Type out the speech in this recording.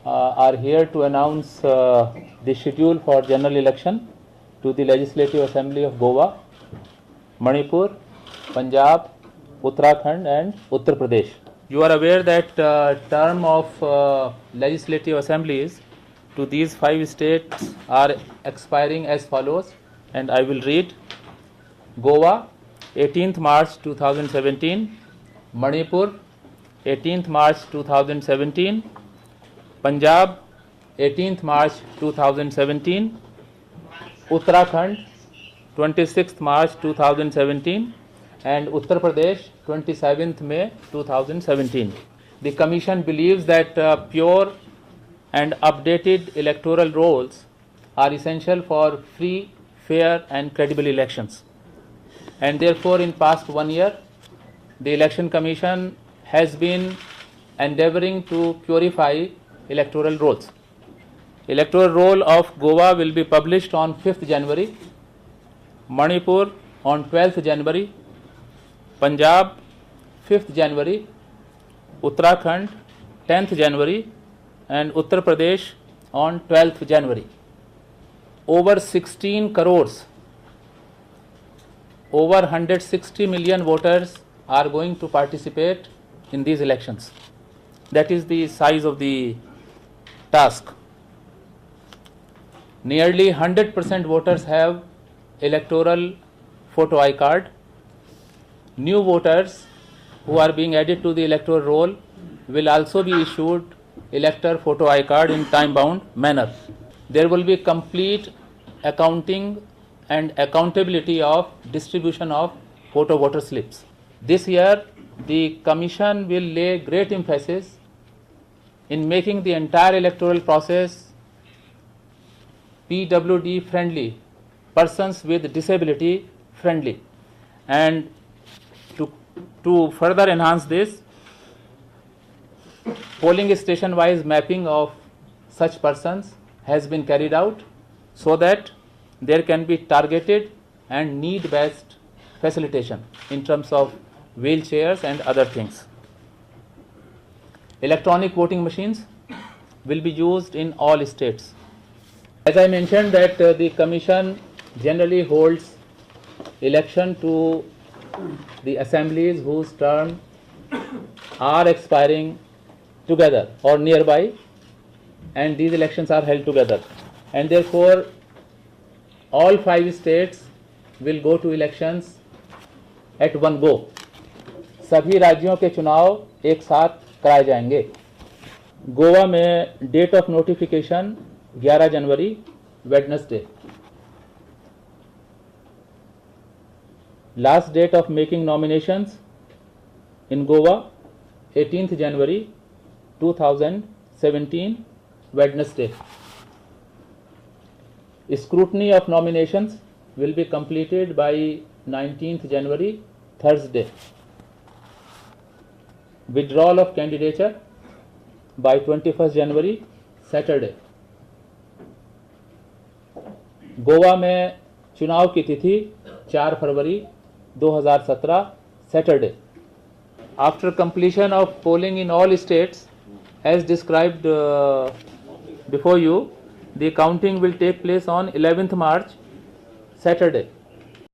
are here to announce the schedule for general election to the Legislative Assembly of Goa, Manipur, Punjab, Uttarakhand and Uttar Pradesh. You are aware that term of legislative assemblies to these 5 states are expiring as follows, and I will read. Goa, 18th March 2017, Manipur, 18th March 2017, Punjab, 18th March 2017, Uttarakhand, 26th March 2017, and Uttar Pradesh, 27th May 2017. The Commission believes that pure and updated electoral rolls are essential for free, fair and credible elections. And therefore, in past 1 year, the Election Commission has been endeavoring to purify electoral rolls. Electoral roll of Goa will be published on 5th January, Manipur on 12th January, Punjab 5th January, Uttarakhand 10th January and Uttar Pradesh on 12th January. Over 16 crores, over 160 million voters are going to participate in these elections. That is the size of the task. Nearly 100% voters have electoral photo I card. New voters who are being added to the electoral roll will also be issued elector photo I card in time-bound manner. There will be complete accounting and accountability of distribution of photo voter slips. This year, the Commission will lay great emphasis in making the entire electoral process PWD friendly, persons with disability friendly, and to further enhance this, polling station wise mapping of such persons has been carried out so that there can be targeted and need based facilitation in terms of wheelchairs and other things. Electronic voting machines will be used in all states. As I mentioned that the Commission generally holds election to the assemblies whose term are expiring together or nearby, and these elections are held together, and therefore all 5 states will go to elections at one go. सभी राज्यों के चुनाव एक साथ कराए जाएंगे. गोवा में date of notification 11 जनवरी Wednesday. Last date of making nominations in Goa 18th January 2017 Wednesday. Scrutiny of nominations will be completed by 19th January Thursday. Withdrawal of candidature by 21st January Saturday. Goa में चुनाव की तिथि 4 फरवरी 2017 Saturday. After completion of polling in all states as described before you, the counting will take place on 11th March Saturday.